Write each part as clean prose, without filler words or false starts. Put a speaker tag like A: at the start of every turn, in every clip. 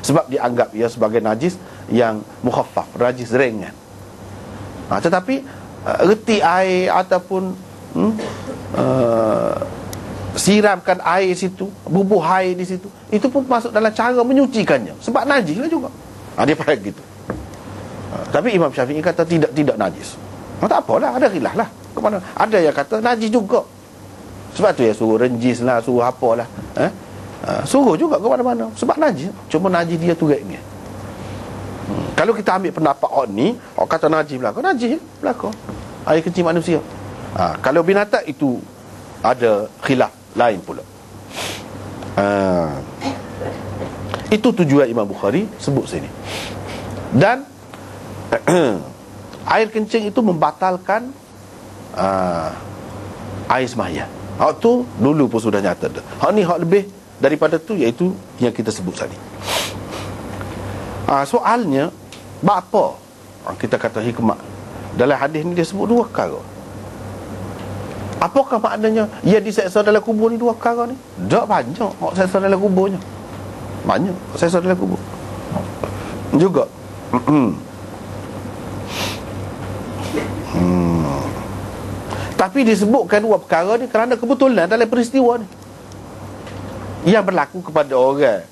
A: sebab dianggap ia sebagai najis yang mukhaffaf, najis ringan. Tetapi reti air ataupun siramkan air situ, bubuh air di situ, itu pun masuk dalam cara menyucikannya, sebab najis lah juga. Dia faham gitu. Tapi Imam Syafi'i kata tidak najis. Tak apalah, ada khilaf lah ke mana. Ada yang kata najis juga. Sebab tu ya suruh renjis lah, suruh apalah, suruh juga ke mana-mana, sebab najis. Cuma najis dia tu ringan. Kalau kita ambil pendapat orang ni, orang kata najis belaka, najis belaka air kencing manusia. Kalau binatang itu ada khilaf lain pula. Itu tujuan Imam Bukhari sebut sini. Dan air kencing itu membatalkan air sembahyang. Hak tu dulu pun sudah nyata dah. Hak ni hak lebih daripada tu, iaitu yang kita sebut tadi. Soalnya apa kita kata hikmah dalam hadis ni? Dia sebut dua perkara. Apakah maknanya ia diseksa dalam kubur ni? Dua perkara ni tak banyak hak seksa dalam kuburnya. Banyak seksa dalam kubur juga. Tapi disebutkan dua perkara ni kerana kebetulan dalam peristiwa ni yang berlaku kepada orang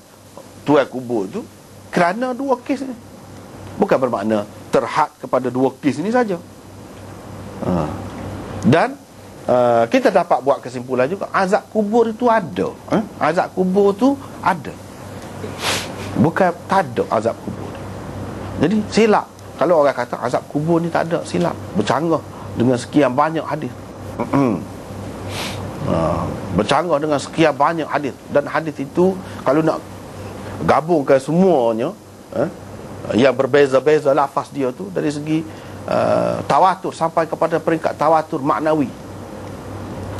A: tuan kubur tu, kerana dua kes ni. Bukan bermakna terhad kepada dua kes ni saja. Dan kita dapat buat kesimpulan juga, azab kubur itu ada. Azab kubur tu ada, bukan tak ada azab kubur. Jadi silap kalau orang kata azab kubur ni tak ada, silap, bercanggah dengan sekian banyak hadis. Bercanggah dengan sekian banyak hadis. Dan hadis itu kalau nak gabungkan semuanya, yang berbeza-beza lafaz dia tu, dari segi tawatur sampai kepada peringkat tawatur maknawi,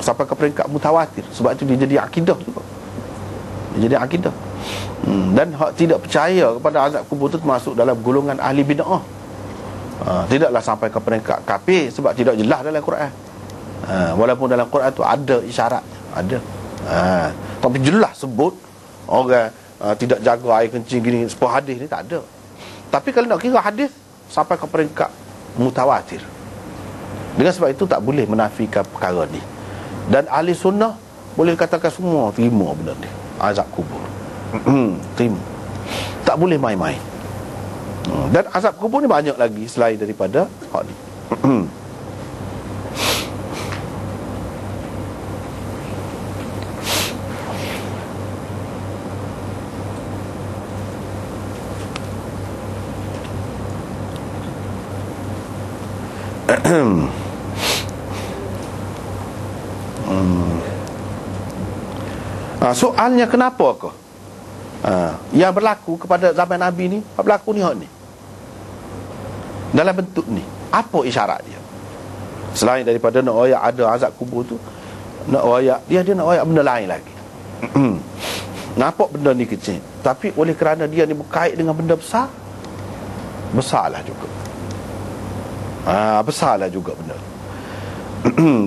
A: sampai ke peringkat mutawatir. Sebab itu dia jadi akidah juga. Dia jadi akidah. Dan hak tidak percaya kepada azab kubur itu termasuk dalam golongan ahli bid'ah. Tidaklah sampai ke peringkat kafir, sebab tidak jelas dalam Quran. Walaupun dalam Quran tu ada isyarat, ada. Tapi jelas sebut orang tidak jaga air kencing gini, sebuah hadis ni tak ada. Tapi kalau nak kira hadis sampai ke peringkat mutawatir. Dengan sebab itu tak boleh menafikan perkara ni. Dan ahli sunnah boleh katakan semua terima benda ni, azab kubur. Terima. Tak boleh main-main. Dan azab kubur ni banyak lagi selain daripada hak ni. Soalnya kenapa ke yang berlaku kepada zaman Nabi ni, berlaku ni hak ni dalam bentuk ni? Apa isyarat dia? Selain daripada nak royak ada azab kubur tu, nak royak dia nak royak benda lain lagi. Nampak benda ni kecil, tapi oleh kerana dia ni berkait dengan benda besar, besarlah juga. Besarlah juga benda.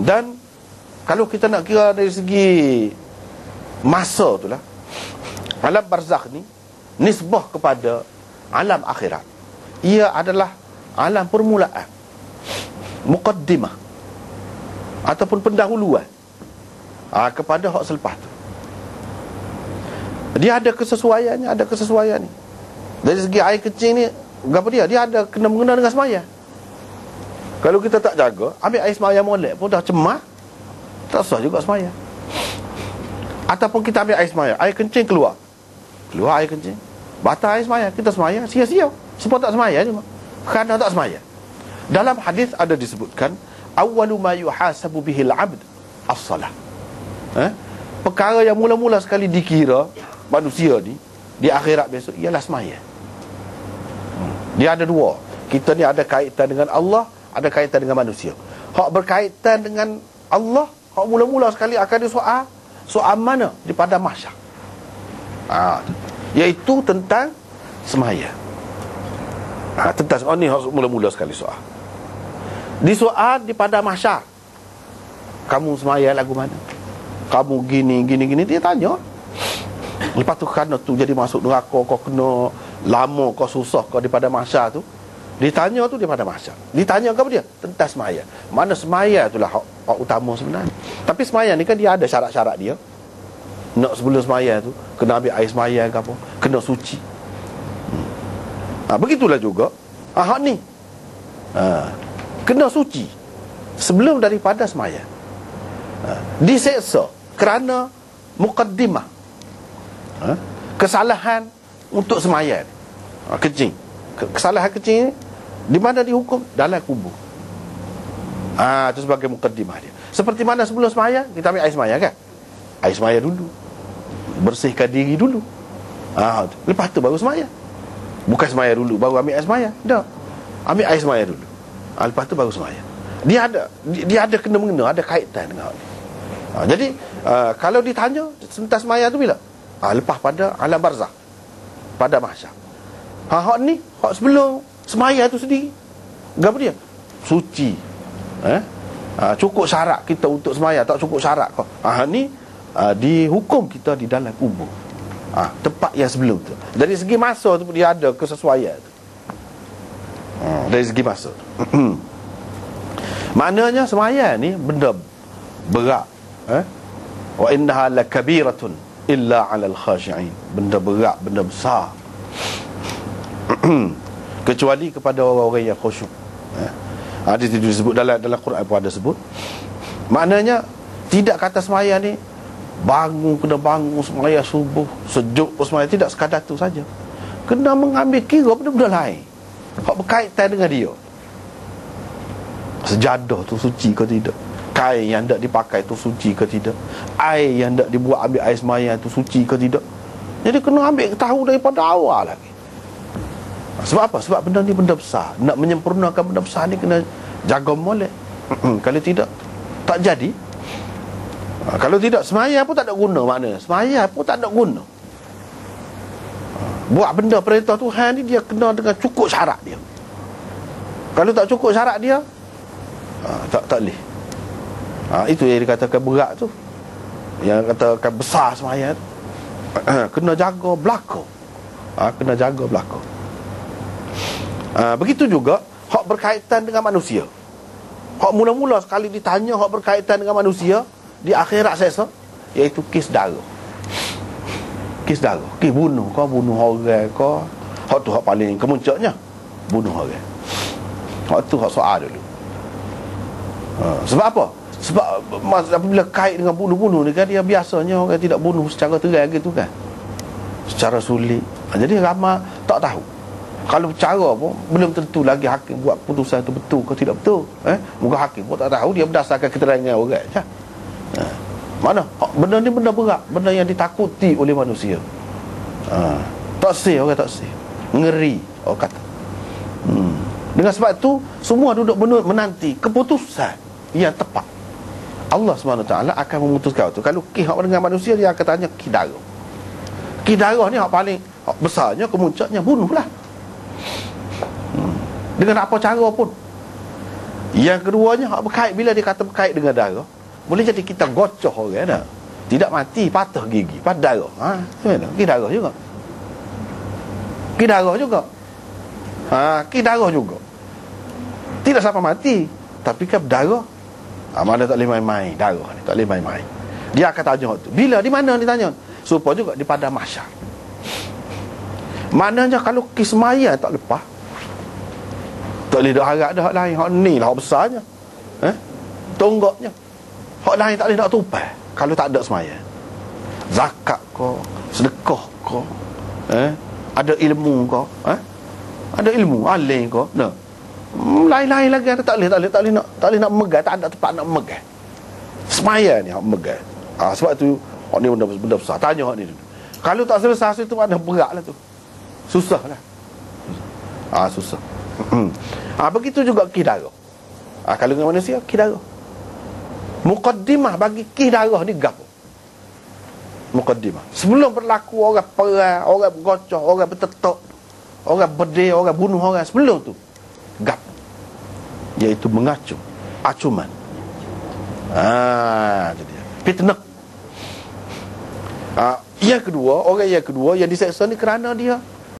A: Dan kalau kita nak kira dari segi masa tu lah, alam barzakh ni nisbah kepada alam akhirat. Ia adalah alam permulaan, muqaddimah, ataupun pendahuluan kepada hak selepas tu. Dia ada kesesuaiannya, ada kesesuaian ni. Dari segi air kecil ni, apa dia? Dia ada kena mengena dengan sembahyang. Kalau kita tak jaga, ambil air sembahyang molek pun dah cemas, tak sah juga sembahyang. Ataupun kita ambil air sembahyang, air kencing keluar air kencing, batal air sembahyang, kita sembahyang sia-sia, sebab tak sembahyang juga, kerana tak sembahyang. Dalam hadis ada disebutkan, awwalu ma yuhasabu bihil abd as-salah. Perkara yang mula-mula sekali dikira manusia ni di akhirat besok ialah sembahyang. Dia ada dua. Kita ni ada kaitan dengan Allah, ada kaitan dengan manusia. Hak berkaitan dengan Allah, hak mula-mula sekali akan soal mana? Di padang mahsyar. Iaitu tentang sembahyang. Tentang soal ni hak mula-mula sekali soal. Di soal di padang mahsyar, kamu sembahyang lagu mana? Kamu gini, dia tanya. Lepas tu kerana tu jadi masuk neraka, kau kena lama, kau susah kau di padang mahsyar tu. Ditanya tu di padang mahsyar. Ditanya apa dia? Tentang semaya. Mana semaya itulah hak utama sebenarnya. Tapi semaya ni kan dia ada syarat-syarat dia. Nak sebelum semaya tu kena ambil air semaya ke apa, kena suci. Begitulah juga hak ni. Kena suci sebelum daripada semaya. Diseksa kerana muqaddimah, kesalahan untuk semaya ni. Kecil. Kesalahan kecil ni di mana dihukum? Dalam kubur. Itu sebagai muqaddimah dia. Seperti mana sebelum semaya kita ambil air semaya kan? Air semaya dulu, bersihkan diri dulu. Lepas tu baru semaya. Bukan semaya dulu baru ambil air semaya. Tak. Ambil air semaya dulu. Lepas tu baru semaya. Dia ada kena mengena, ada kaitan dengan hal ni. Jadi kalau ditanya tentang semaya tu bila? Lepas pada alam barzakh, pada mahsyar. Hak ni hak sebelum semaya tu sendiri. Apa dia? Suci. Cukup syarat kita untuk semaya, tak cukup syarat kau. Ni dihukum kita di dalam kubur. Tempat yang sebelum tu. Dari segi masa tu dia ada kesesuaian tu. Dari segi masa tu. Maknanya semaya ni benda berat. Wa innaha lakabiratun illa 'alal khashi'in. Benda berat, benda besar. Kecuali kepada orang-orang yang khusyuk. Hadis itu disebut dalam Quran pun ada sebut. Maknanya tidak kata semaya ni kena bangun semaya subuh, sejuk pun semaya, tidak sekadar tu saja. Kena mengambil kira benda-benda lain hak berkaitan dengan dia. Sejadah tu suci ke tidak? Kain yang hendak dipakai tu suci ke tidak? Air yang hendak dibuat ambil air semaya tu suci ke tidak? Jadi kena ambil tahu daripada awal lagi. Sebab apa? Sebab benda ni benda besar. Nak menyempurnakan benda besar ni kena jaga molek. Kalau tidak, tak jadi. Kalau tidak, semaya pun tak ada guna. Maknanya semaya pun tak ada guna. Buat benda perintah Tuhan ni, dia kena dengan cukup syarat dia. Kalau tak cukup syarat dia, tak boleh. Itu yang dikatakan berat tu, yang katakan besar semaya tu. Kena jaga belaka. Kena jaga belaka. Begitu juga hak berkaitan dengan manusia. Hak mula-mula sekali ditanya hak berkaitan dengan manusia di akhirat seksa, iaitu kes darah. Kes darah, kes bunuh orang kau. Hak tu hak paling kemuncaknya, bunuh orang. Hak tu hak soal dulu. Sebab apa? Sebab apabila kait dengan bunuh-bunuh ni kan, dia biasanya orang tidak bunuh secara terang gitu kan, secara sulit. Jadi ramai tak tahu. Kalau cara pun belum tentu lagi hakim buat keputusan itu betul ke tidak betul. Muka hakim pun tak tahu, dia berdasarkan keterangan orang je. Mana? Benda ni benda berat, benda yang ditakuti oleh manusia. Tak sih, orang tak sih. Ngeri, orang kata. Dengan sebab tu semua duduk menanti keputusan yang tepat. Allah SWT akan memutuskan itu. Kalau hak dengan manusia, dia akan tanya kidara. Kidara ni hak paling besarnya, kemuncaknya bunuhlah. Dengan apa cara pun. Yang keduanya hak berkait, bila dia kata berkait dengan darah, boleh jadi kita gocoh orang dah. Tidak mati, patah gigi, patah darah. Kidara juga. Kidara juga. Kidara juga. Tidak sampai mati, tapi kan berdarah. Mana tak boleh main-main darah ni, tak boleh main-main. Dia akan tanya tu. Bila, di mana ditanya? Supaya juga di padang mahsyar. Maknanya kalau kismaya tak lepas, tak boleh dah harap dah hak lain. Hak ni lah hak besarnya, tonggaknya. Hak lain tak boleh nak tupai kalau tak ada semaya. Zakat kau, sedekah kau, ada ilmu kau, ada ilmu alim kau, nah, lain-lain lagi ada tak boleh nak memegang, tak ada tempat nak memegang. Semaya ni hak memegang. Sebab tu hak ni benda besar. Tanya hak ni dulu. Kalau tak selesai tu mana beratlah tu. Susahlah. Susah. Begitu juga kidara. Kalau dengan manusia, kidara. Muqaddimah bagi kidara ni gapo? Muqaddimah. Sebelum berlaku orang perang, orang bergocoh, orang bertetok, orang berdeh, orang bunuh orang, sebelum tu gapo? Iaitu mengacung, acuman. Itu dia. Fitnah. Yang kedua, orang yang kedua yang diseksa ni kerana dia